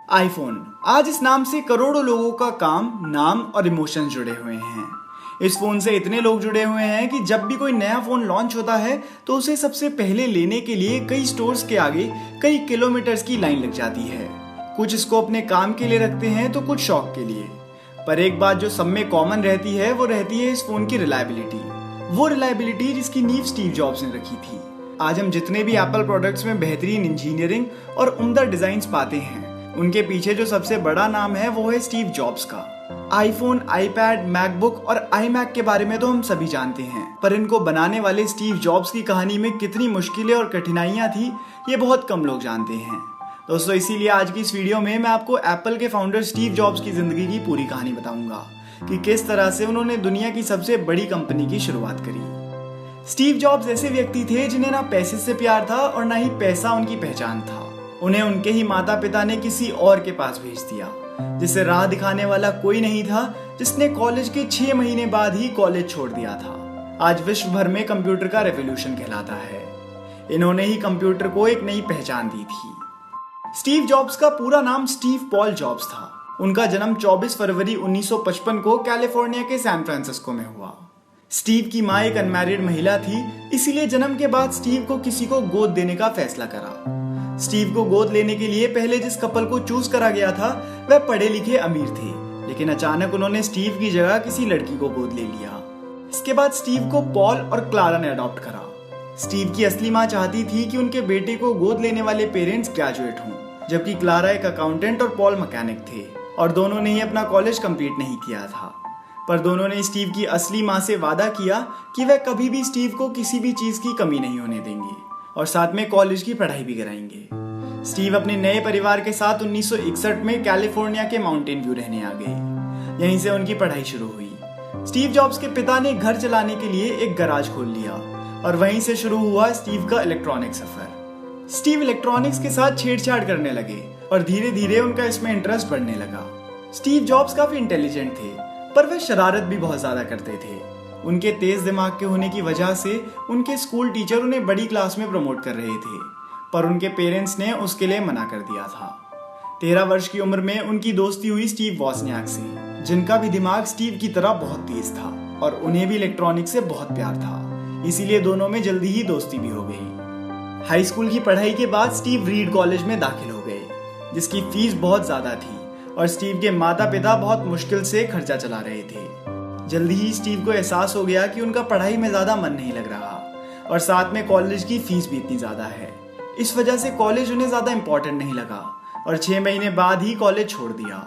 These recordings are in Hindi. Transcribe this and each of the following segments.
आईफोन आज इस नाम से करोड़ों लोगों का काम, नाम और इमोशंस जुड़े हुए हैं। इस फोन से इतने लोग जुड़े हुए हैं कि जब भी कोई नया फोन लॉन्च होता है तो उसे सबसे पहले लेने के लिए कई स्टोर्स के आगे कई किलोमीटर्स की लाइन लग जाती है। कुछ इसको अपने काम के लिए रखते हैं तो कुछ शौक के लिए। पर एक बात जो सब में कॉमन रहती है वो रहती है इस फोन की रिलायबिलिटी। वो रिलायबिलिटी जिसकी नींव स्टीव जॉब्स ने रखी थी। आज हम जितने भी एप्पल प्रोडक्ट्स में बेहतरीन इंजीनियरिंग और उम्दा डिजाइन्स पाते हैं, उनके पीछे जो सबसे बड़ा नाम है वो है स्टीव जॉब्स का। आईफोन, आईपैड, मैकबुक और आईमैक के बारे में तो हम सभी जानते हैं, पर इनको बनाने वाले स्टीव जॉब्स की कहानी में कितनी मुश्किलें और कठिनाइयां थी ये बहुत कम लोग जानते हैं। दोस्तों, इसीलिए आज की इस वीडियो में मैं आपको एप्पल के फाउंडर स्टीव जॉब्स की जिंदगी की पूरी कहानी बताऊंगा कि किस तरह से उन्होंने दुनिया की सबसे बड़ी कंपनी की शुरुआत करी। स्टीव जॉब्स ऐसे व्यक्ति थे जिन्हें ना पैसे से प्यार था और ना ही पैसा उनकी पहचान था। उन्हें उनके ही माता पिता ने किसी और के पास भेज दिया, जिसे राह दिखाने वाला कोई नहीं था, जिसने कॉलेज के 6 महीने बाद ही कॉलेज छोड़ दिया था। आज विश्व भर में कंप्यूटर का रेवोल्यूशन कहलाता है। इन्होंने ही कंप्यूटर को एक नई पहचान दी थी। स्टीव जॉब्स का पूरा नाम स्टीव पॉल जॉब्स था। उनका जन्म 24 फरवरी 1955 को कैलिफोर्निया के सैन फ्रांसिस्को में हुआ। स्टीव की मां एक अनमैरिड महिला थी, इसीलिए जन्म के बाद स्टीव को किसी को गोद देने का फैसला करा। स्टीव को गोद लेने के लिए पहले जिस कपल को चूज करा गया था वह पढ़े लिखे अमीर थे, लेकिन अचानक उन्होंने स्टीव की जगह किसी लड़की को गोद ले लिया। इसके बाद स्टीव को पॉल और क्लारा ने अडॉप्ट करा। स्टीव की असली मां चाहती थी कि उनके बेटे को गोद लेने वाले पेरेंट्स ग्रेजुएट हों, जबकि क्लारा एक अकाउंटेंट और पॉल मैकेनिक थे और दोनों ने ही अपना कॉलेज कंप्लीट नहीं किया था। पर दोनों ने स्टीव की असली मां से वादा किया कि वह कभी भी स्टीव को किसी भी चीज की कमी नहीं होने देंगे और साथ में कॉलेज की पढ़ाई भी कराएंगे। स्टीव अपने नए परिवार के साथ 1961 में कैलिफोर्निया के माउंटेन व्यू रहने आ गए। यहीं से उनकी पढ़ाई शुरू हुई। स्टीव जॉब्स के पिता ने घर चलाने के लिए एक गराज खोल लिया और वहीं से शुरू हुआ स्टीव का इलेक्ट्रॉनिक सफर। स्टीव इलेक्ट्रॉनिक्स के साथ छेड़छाड़ करने लगे और धीरे धीरे उनका इसमें इंटरेस्ट बढ़ने लगा। स्टीव जॉब्स काफी इंटेलिजेंट थे, पर वे शरारत भी बहुत ज्यादा करते थे। उनके तेज दिमाग के होने की वजह से उनके स्कूल टीचर उन्हें बड़ी क्लास में प्रमोट कर रहे थे, पर उनके पेरेंट्स ने उसके लिए मना कर दिया था। 13 वर्ष की उम्र में उनकी दोस्ती हुई स्टीव वॉज़नियाक से, जिनका भी दिमाग स्टीव की तरह बहुत तेज था और उन्हें भी इलेक्ट्रॉनिक्स से बहुत प्यार था। इसीलिए दोनों में जल्दी ही दोस्ती भी हो गई। हाई स्कूल की पढ़ाई के बाद स्टीव रीड कॉलेज में दाखिल हो गए, जिसकी फीस बहुत ज्यादा थी और स्टीव के माता पिता बहुत मुश्किल से खर्चा चला रहे थे। जल्दी ही स्टीव को एहसास हो गया कि उनका पढ़ाई में ज्यादा मन नहीं लग रहा और साथ में कॉलेज की फीस भी इतनी ज्यादा है। इस वजह से कॉलेज उन्हें ज्यादा इंपॉर्टेंट नहीं लगा और 6 महीने बाद ही कॉलेज छोड़ दिया।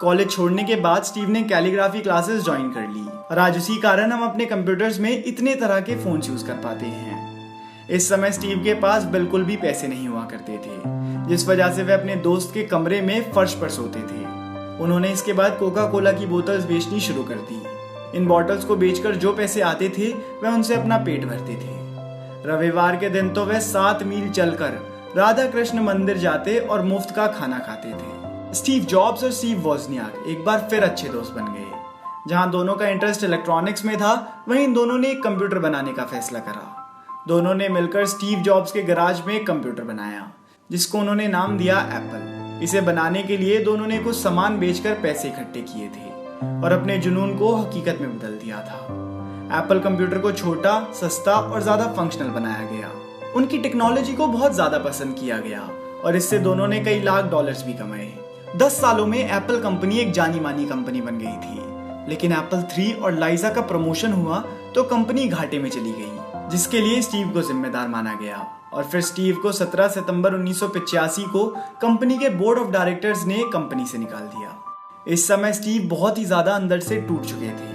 कॉलेज छोड़ने के बाद स्टीव ने कैलीग्राफी क्लासेस ज्वाइन कर ली और आज उसी कारण हम अपने कंप्यूटर्स में इतने तरह के फोन यूज कर पाते हैं। इस समय स्टीव के पास बिल्कुल भी पैसे नहीं हुआ करते थे, जिस वजह से वे अपने दोस्त के कमरे में फर्श पर सोते थे। उन्होंने इसके बाद कोका कोला की बोतल्स बेचनी शुरू कर दी। इन बॉटल्स को बेचकर जो पैसे आते थे वह उनसे अपना पेट भरते थे। रविवार के दिन तो वह 7 मील चलकर राधा कृष्ण मंदिर जाते और मुफ्त का खाना खाते थे। स्टीव जॉब्स और स्टीव वॉज़नियाक एक बार फिर अच्छे दोस्त बन गए। जहां दोनों का इंटरेस्ट इलेक्ट्रॉनिक्स में था, वहीं दोनों ने एक कंप्यूटर बनाने का फैसला करा। दोनों ने मिलकर स्टीव जॉब्स के गराज में एक कंप्यूटर बनाया, जिसको उन्होंने नाम दिया एप्पल। इसे बनाने के लिए दोनों ने कुछ सामान बेचकर पैसे इकट्ठे किए थे और अपने जुनून को हकीकत में बदल दिया था। एप्पल कंप्यूटर को छोटा, सस्ता और ज्यादा फंक्शनल बनाया गया। उनकी टेक्नोलॉजी को बहुत ज्यादा पसंद किया गया और इससे दोनों ने कई लाख डॉलर्स भी कमाए। 10 सालों में एप्पल कंपनी एक जानी मानी कंपनी बन गई थी, लेकिन एप्पल 3 और लाइजा का प्रमोशन हुआ तो कंपनी घाटे में चली गई, जिसके लिए स्टीव को जिम्मेदार माना गया और फिर स्टीव को 17 सितंबर 1985 को कंपनी के बोर्ड ऑफ डायरेक्टर्स ने कंपनी से निकाल दिया। इस समय स्टीव बहुत ही ज्यादा अंदर से टूट चुके थे,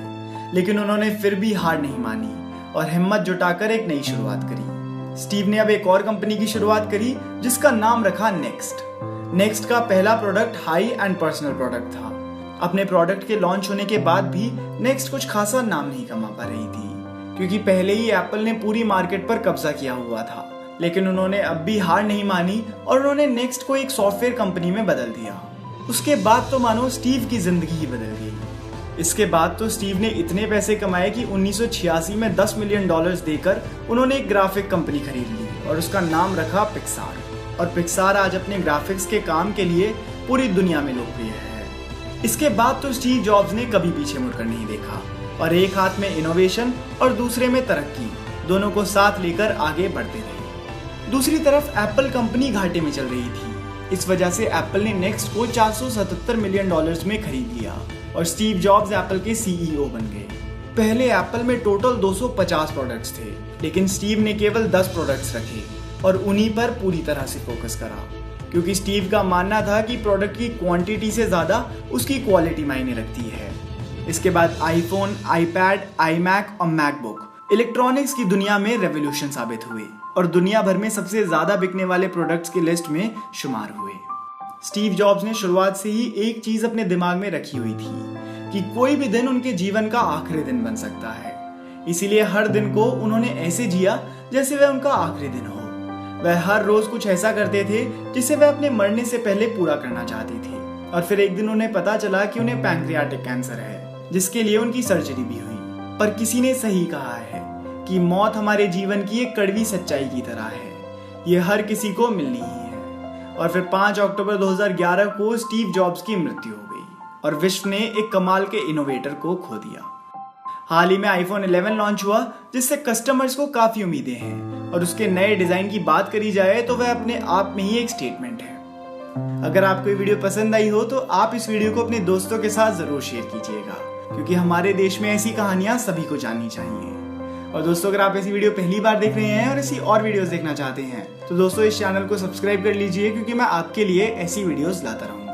लेकिन उन्होंने फिर भी हार नहीं मानी और हिम्मत जुटाकर एक नई शुरुआत करी। स्टीव ने अब एक और कंपनी की शुरुआत करी, जिसका नाम रखा नेक्स्ट। नेक्स्ट का पहला product high and personal product था। अपने प्रोडक्ट के लॉन्च होने के बाद भी नेक्स्ट कुछ खासा नाम नहीं कमा पा रही थी, क्योंकि पहले ही एप्पल ने पूरी मार्केट पर कब्जा किया हुआ था। लेकिन उन्होंने अब भी हार नहीं मानी और उन्होंने नेक्स्ट को एक सॉफ्टवेयर कंपनी में बदल दिया। उसके बाद तो मानो स्टीव की जिंदगी ही बदल गई। इसके बाद तो स्टीव ने इतने पैसे कमाए कि 1986 में $10 मिलियन देकर उन्होंने एक ग्राफिक कंपनी खरीद ली और उसका नाम रखा पिक्सार। और पिक्सार आज अपने ग्राफिक्स के काम के लिए पूरी दुनिया में लोकप्रिय है। इसके बाद तो स्टीव जॉब्स ने कभी पीछे मुड़कर नहीं देखा और एक हाथ में इनोवेशन और दूसरे में तरक्की, दोनों को साथ लेकर आगे बढ़ते रहे। दूसरी तरफ एप्पल कंपनी घाटे में चल रही थी। इस वजह से एप्पल ने नेक्स्ट को $477 मिलियन में खरीद लिया और स्टीव जॉब्स एप्पल के सीईओ बन गए। पहले एप्पल में टोटल 250 प्रोडक्ट्स थे, लेकिन स्टीव ने केवल 10 प्रोडक्ट्स रखे और उन्हीं पर पूरी तरह से फोकस करा, क्योंकि स्टीव का मानना था कि प्रोडक्ट की क्वांटिटी से ज्यादा उसकी क्वालिटी मायने रखती है। इसके बाद आईफोन, आईपैड, आईमैक और मैकबुक इलेक्ट्रॉनिक्स की दुनिया में रेवोल्यूशन साबित हुए और दुनिया भर में सबसे ज्यादा बिकने वाले प्रोडक्ट्स की लिस्ट में शुमार हुए। स्टीव जॉब्स ने शुरुआत से ही एक चीज अपने दिमाग में रखी हुई थी कि कोई भी दिन उनके जीवन का आखिरी दिन बन सकता है। इसीलिए हर दिन को उन्होंने ऐसे जिया जैसे वह उनका आखिरी दिन हो। वह हर रोज कुछ ऐसा करते थे जिसे वह अपने मरने से पहले पूरा करना चाहती थी। और फिर एक दिन उन्हें पता चला कि उन्हें पैंक्रियाटिक कैंसर है, जिसके लिए उनकी सर्जरी भी हुई। पर किसी ने सही कहा है कि मौत हमारे जीवन की एक कड़वी सच्चाई की तरह है, ये हर किसी को मिलनी ही है। और फिर 5 अक्टूबर 2011 को स्टीव जॉब्स की मृत्यु हो गई और विश्व ने एक कमाल के इनोवेटर को खो दिया। हाल ही में आईफोन 11 लॉन्च हुआ, जिससे कस्टमर्स को काफी उम्मीदें हैं और उसके नए डिजाइन की बात करी जाए तो वह अपने आप में ही एक स्टेटमेंट है। अगर आपको ये वीडियो पसंद आई हो तो आप इस वीडियो को अपने दोस्तों के साथ जरूर शेयर कीजिएगा, क्योंकि हमारे देश में ऐसी कहानियां सभी को जाननी चाहिए। और दोस्तों, अगर आप ऐसी वीडियो पहली बार देख रहे हैं और ऐसी और वीडियोस देखना चाहते हैं तो दोस्तों इस चैनल को सब्सक्राइब कर लीजिए, क्योंकि मैं आपके लिए ऐसी वीडियोस लाता रहूंगा।